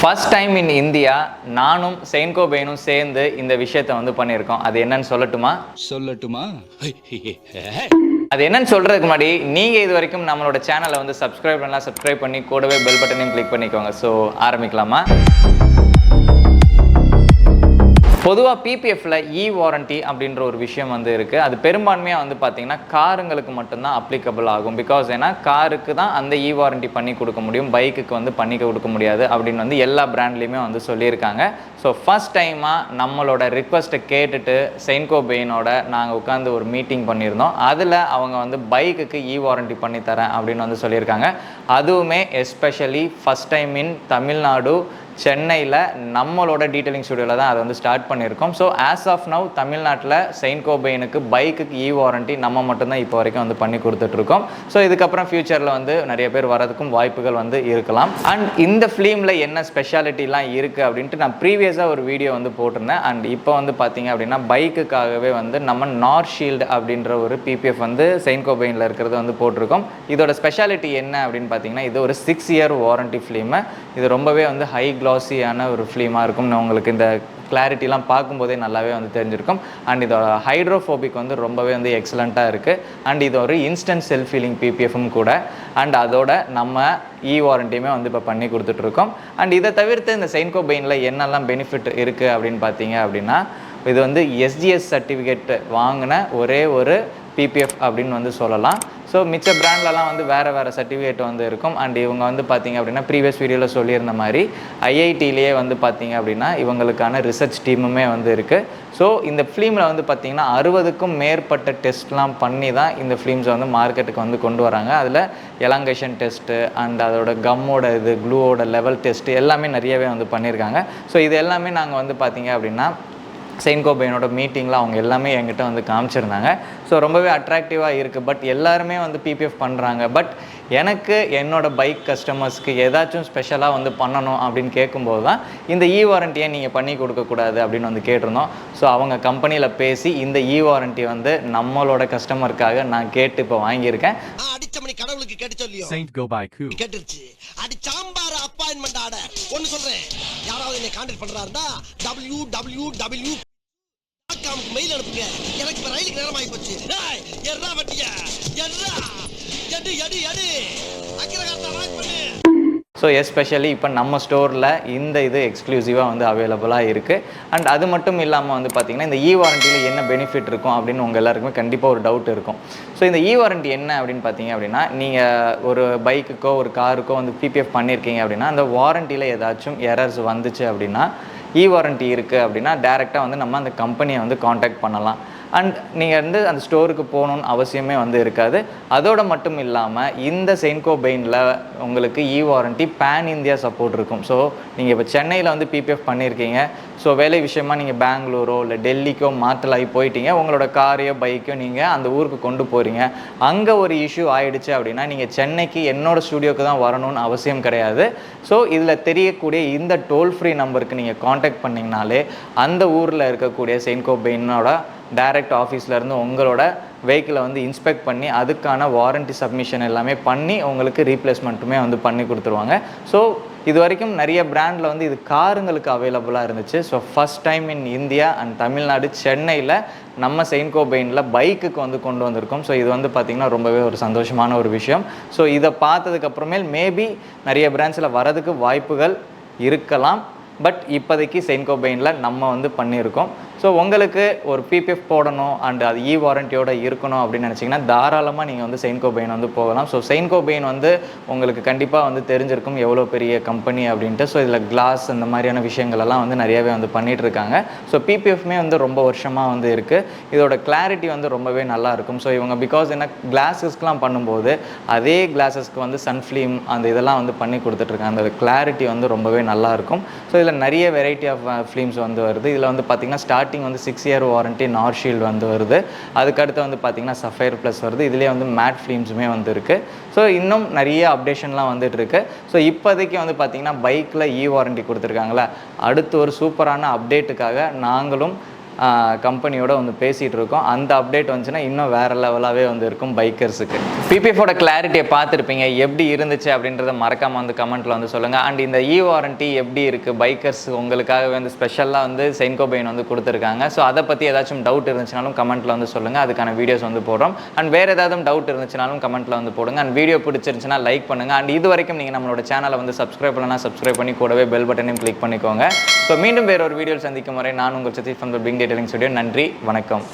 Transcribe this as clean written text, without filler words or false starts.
First time in India நானும் செயின்கோ பெயினும் சேர்ந்து இந்த விஷயத்தை வந்து பண்ணியிருக்கோம். அது என்னன்னு சொல்லட்டுமா? அது என்னன்னு சொல்றதுக்கு முன்னாடி நீங்க இது வரைக்கும் நம்மளோட சேனலை வந்து சப்ஸ்கிரைப் பண்ணி கூடவே பெல் பட்டனையும் கிளிக் பண்ணிக்கோங்க. ஸோ ஆரம்பிக்கலாமா? பொதுவாக பிபிஎஃப்ல வாரண்டி அப்படின்ற ஒரு விஷயம் வந்து இருக்குது. அது பெரும்பான்மையாக வந்து பார்த்தீங்கன்னா காருங்களுக்கு மட்டும்தான் அப்ளிகபிள் ஆகும். பிகாஸ் ஏன்னா காருக்கு தான் அந்த வாரண்டி பண்ணி கொடுக்க முடியும், பைக்குக்கு வந்து பண்ணி கொடுக்க முடியாது அப்படின்னு வந்து எல்லா பிராண்ட்லேயுமே வந்து சொல்லியிருக்காங்க. ஸோ ஃபஸ்ட் டைமாக நம்மளோட ரிக்வஸ்ட்டை கேட்டுட்டு செயின்கோ பெயினோட நாங்கள் உட்காந்து ஒரு மீட்டிங் பண்ணியிருந்தோம். அதில் அவங்க வந்து பைக்குக்கு வாரண்டி பண்ணித்தரேன் அப்படின்னு வந்து சொல்லியிருக்காங்க. அதுவுமே especially first time in Tamil Nadu, சென்னையில் நம்மளோட டீட்டெயிலிங் ஸ்டுடியோவில் தான் அதை வந்து ஸ்டார்ட் பண்ணியிருக்கோம். ஸோ ஆஸ் ஆஃப் நவ் தமிழ்நாட்டில் செயின்கோ பெயினுக்கு பைக்குக்கு வாரண்டி நம்ம மட்டும்தான் இப்போ வரைக்கும் வந்து பண்ணி கொடுத்துட்ருக்கோம். ஸோ இதுக்கப்புறம் ஃபியூச்சரில் வந்து நிறைய பேர் வரதுக்கும் வாய்ப்புகள் வந்து இருக்கலாம். அண்ட் இந்த ஃபிலிமில் என்ன ஸ்பெஷாலிட்டிலாம் இருக்குது அப்படின்ட்டு நான் ப்ரீவியஸாக ஒரு வீடியோ வந்து போட்டிருந்தேன். அண்ட் இப்போ வந்து பார்த்தீங்க அப்படின்னா பைக்குக்காகவே வந்து நம்ம நார்த் ஷீல்டு அப்படின்ற ஒரு பிபிஎஃப் வந்து செயின்கோ பெயினில் இருக்கிறது வந்து போட்டிருக்கோம். இதோட ஸ்பெஷாலிட்டி என்ன அப்படின்னு பார்த்தீங்கன்னா, இது ஒரு 6 இயர் வாரண்டி ஃபிலிமு. இது ரொம்பவே வந்து ஹை க்ளாஸியான ஒரு ஃபிலிமாக இருக்கும். உங்களுக்கு இந்த கிளாரிட்டிலாம் பார்க்கும்போதே நல்லாவே வந்து தெரிஞ்சிருக்கும். அண்ட் இதோட ஹைட்ரோஃபோபிக் வந்து ரொம்பவே வந்து எக்ஸலண்ட்டாக இருக்குது. அண்ட் இது ஒரு இன்ஸ்டன்ட் செல்ஃப் ஃபீலிங் பிபிஎஃப்பும் கூட. அண்ட் அதோட நம்ம வாரண்டியுமே வந்து இப்போ பண்ணி கொடுத்துட்ருக்கோம். அண்ட் இதை தவிர்த்து இந்த செயின்கோ பெயினில் என்னெல்லாம் பெனிஃபிட் இருக்குது அப்படின்னு பார்த்தீங்க அப்படின்னா, இது வந்து எஸ்ஜிஎஸ் சர்டிஃபிகேட் வாங்கின ஒரே ஒரு பிபிஎஃப் அப்படின்னு வந்து சொல்லலாம். ஸோ மிச்ச பிராண்ட்லலாம் வந்து வேறு சர்டிஃபிகேட் வந்து இருக்கும். அண்ட் இவங்க வந்து பார்த்திங்க அப்படின்னா ப்ரீவியஸ் வீடியோவில் சொல்லியிருந்த மாதிரி ஐஐடியிலேயே வந்து பார்த்திங்க அப்படின்னா இவங்களுக்கான ரிசர்ச் டீமுமே வந்து இருக்குது. ஸோ இந்த ஃபிலிமில் வந்து பார்த்திங்கன்னா 60க்கும் மேற்பட்ட டெஸ்ட்லாம் பண்ணி தான் இந்த ஃபிலிம்ஸை வந்து மார்க்கெட்டுக்கு வந்து கொண்டு வராங்க. அதில் எலாங்கேஷன் டெஸ்ட்டு அண்ட் அதோட கம்மோட க்ளூவோட லெவல் டெஸ்ட்டு எல்லாமே நிறையவே வந்து பண்ணியிருக்காங்க. ஸோ இது எல்லாமே நாங்கள் வந்து பார்த்திங்க அப்படின்னா செயின்கோ பெயினோட மீட்டிங்கில் அவங்க எல்லாமே என்கிட்ட வந்து காமிச்சிருந்தாங்க. ஸோ ரொம்பவே அட்ராக்டிவாக இருக்குது. பட் எல்லாருமே வந்து பிபிஎஃப் பண்ணுறாங்க. பட் எனக்கு என்னோடய பைக் கஸ்டமர்ஸ்க்கு ஏதாச்சும் ஸ்பெஷலாக வந்து பண்ணணும் அப்படின்னு கேட்கும்போது தான் இந்த வாரண்டியை நீங்கள் பண்ணி கொடுக்கக்கூடாது அப்படின்னு வந்து கேட்டிருந்தோம். ஸோ அவங்க கம்பெனியில் பேசி இந்த வாரண்டி வந்து நம்மளோட கஸ்டமருக்காக நான் கேட்டு இப்போ வாங்கியிருக்கேன். கடவுளுக்கு கேட்டு சொல்லியோ செயின்கோ பைக் கேட்டுருச்சு. அடி சாம்பார் அப்பாயின்ட்மென்ட் ஆர்டர் ஒன்னு சொல்றேன். யாராவது என்னை கான்டாக்ட் பண்றாருன்னா www மெயில் அனுப்புங்க. எனக்கு இப்ப ரயிலுக்கு நேரம் ஆகி போச்சு. எர்ரா வட்டியா எர்ரா எடு எடு எடு அக்கிரகாரத்தை ராக் பண்ணு. ஸோ எஸ்பெஷலி இப்போ நம்ம ஸ்டோரில் இந்த இது எக்ஸ்க்ளூசிவாக வந்து அவைலபிளாக இருக்குது. அண்ட் அது மட்டும் இல்லாமல் வந்து பார்த்திங்கன்னா இந்த வாரண்டியில் என்ன பெனிஃபிட் இருக்கும் அப்படின்னு உங்கள் எல்லாருக்குமே கண்டிப்பாக ஒரு டவுட் இருக்கும். ஸோ இந்த வாரண்டி என்ன அப்படின்னு பார்த்தீங்க அப்படின்னா, நீங்கள் ஒரு பைக்குக்கோ ஒரு காருக்கோ வந்து பிபிஎஃப் பண்ணியிருக்கீங்க அப்படின்னா அந்த வாரண்டியில் ஏதாச்சும் எரர்ஸ் வந்துச்சு அப்படின்னா வாரண்டி இருக்குது அப்படின்னா டேரெக்டாக வந்து நம்ம அந்த கம்பெனியை வந்து காண்டாக்ட் பண்ணலாம். அண்ட் நீங்கள் வந்து அந்த ஸ்டோருக்கு போகணுன்னு அவசியமே வந்து இருக்காது. அதோடு மட்டும் இல்லாமல் இந்த செயின்கோ பெயினில் உங்களுக்கு வாரண்டி பேன் இந்தியா சப்போர்ட் இருக்கும். ஸோ நீங்கள் இப்போ சென்னையில் வந்து பிபிஎஃப் பண்ணியிருக்கீங்க. ஸோ வேலை விஷயமாக நீங்கள் பெங்களூரோ இல்லை டெல்லிக்கோ மாற்றலாகி போயிட்டீங்க. உங்களோட காரையோ பைக்கோ நீங்கள் அந்த ஊருக்கு கொண்டு போகிறீங்க. அங்கே ஒரு இஷ்யூ ஆகிடுச்சு அப்படின்னா நீங்கள் சென்னைக்கு என்னோடய ஸ்டூடியோக்கு தான் வரணும்னு அவசியம் கிடையாது. ஸோ இதில் தெரியக்கூடிய இந்த டோல் ஃப்ரீ நம்பருக்கு நீங்கள் காண்டாக்ட் பண்ணிங்கனாலே அந்த ஊரில் இருக்கக்கூடிய செயின்கோ பெயினோட டைரக்ட் ஆஃபீஸ்லேருந்து உங்களோட வெஹிக்கிளை வந்து இன்ஸ்பெக்ட் பண்ணி அதுக்கான வாரண்டி சப்மிஷன் எல்லாமே பண்ணி உங்களுக்கு ரீப்ளேஸ்மெண்ட்டுமே வந்து பண்ணி கொடுத்துருவாங்க. ஸோ இது வரைக்கும் நிறைய பிராண்டில் வந்து இது காருங்களுக்கு அவைலபிளாக இருந்துச்சு. So first time in India and Tamil Nadu சென்னையில் நம்ம செயின்கோ பெயினில் பைக்குக்கு வந்து கொண்டு வந்திருக்கோம். ஸோ இது வந்து பார்த்திங்கன்னா ரொம்பவே ஒரு சந்தோஷமான ஒரு விஷயம். ஸோ இதை பார்த்ததுக்கப்புறமேல் மேபி நிறைய பிராண்ட்ஸில் வரதுக்கு வாய்ப்புகள் இருக்கலாம். பட் இப்போதைக்கு செயின்கோ பெயினில் நம்ம வந்து பண்ணியிருக்கோம். ஸோ உங்களுக்கு ஒரு பிபிஎஃப் போடணும் அண்ட் அது வாரண்டியோடு இருக்கணும் அப்படின்னு நினச்சிங்கன்னா தாராளமாக நீங்கள் வந்து செயின்கோ பெயின் வந்து போகலாம். ஸோ செயின்கோ பெயின் வந்து உங்களுக்கு கண்டிப்பாக வந்து தெரிஞ்சிருக்கும் எவ்வளோ பெரிய கம்பெனி அப்படின்ட்டு. ஸோ இதில் கிளாஸ் இந்த மாதிரியான விஷயங்களெல்லாம் வந்து நிறையாவே வந்து பண்ணிகிட்ருக்காங்க. ஸோ பிபிஎஃப்மே வந்து ரொம்ப வருஷமாக வந்து இருக்குது. இதோட கிளாரிட்டி வந்து ரொம்பவே நல்லாயிருக்கும். ஸோ இவங்க பிகாஸ் என்ன கிளாஸஸ்க்கெலாம் பண்ணும்போது அதே கிளாஸஸ்க்கு வந்து சன்ஃப்ளீம் அந்த இதெல்லாம் வந்து பண்ணி கொடுத்துட்ருக்காங்க. அந்த கிளாரிட்டி வந்து ரொம்பவே நல்லாயிருக்கும். ஸோ இதில் நிறைய வெரைட்டி ஆஃப் ஃபிலிம்ஸ் வந்து வருது. இதில் வந்து பார்த்திங்கன்னா ஸ்டார்டிங் வந்து 6 இயர் வாரண்டி நார்த் ஷீல்டு வந்து வருது. அதுக்கடுத்து வந்து பார்த்திங்கன்னா சஃபயர் ப்ளஸ் வருது. இதுலேயே வந்து மேட் ஃபிலிம்ஸுமே வந்து இருக்குது. ஸோ இன்னும் நிறைய அப்டேஷன்லாம் வந்துட்டுருக்கு. ஸோ இப்போதைக்கு வந்து பார்த்திங்கன்னா பைக்கில் வாரண்டி கொடுத்துருக்காங்களே, அடுத்து ஒரு சூப்பரான அப்டேட்டுக்காக நாங்களும் கம்பெனியோட வந்து பேசிகிட்டு இருக்கோம். அந்த அப்டேட் வந்துச்சுன்னா இன்னும் வேறு லெவலாகவே வந்து இருக்கும் பைக்கர்ஸுக்கு. பிபிஎஃபோட கிளாரிட்டியை பார்த்துருப்பீங்க, எப்படி இருந்துச்சு அப்படின்றத மறக்காமல் வந்து கமெண்ட்டில் வந்து சொல்லுங்கள். அண்ட் இந்த வாரண்ட்டி எப்படி இருக்குது, பைக்கர்ஸ் உங்களுக்காக வந்து ஸ்பெஷலாக வந்து செயின்கோ பெயின் வந்து கொடுத்துருக்காங்க. ஸோ அதை பற்றி ஏதாச்சும் டவுட் இருந்துச்சுனாலும் கமெண்ட்டில் வந்து சொல்லுங்கள், அதுக்கான வீடியோஸ் வந்து போடுறோம். அண்ட் வேறு ஏதாவது டவுட் இருந்துச்சுனாலும் கமெண்ட்டில் வந்து போடுங்க. அண்ட் வீடியோ பிடிச்சிருந்துச்சுன்னா லைக் பண்ணுங்கள். அண்ட் இது வரைக்கும் நீங்கள் நம்மளோட சேனலை வந்து சப்ஸ்கிரைப் பண்ணலாம், சப்ஸ்கிரைப் பண்ணி கூடவே பெல் பட்டனையும் கிளிக் பண்ணிக்கோங்க. ஸோ மீண்டும் வேறு ஒரு வீடியோ சந்திக்கும் வரை நான் உங்கள் Satish from the Bing detailing studio. நன்றி, வணக்கம்.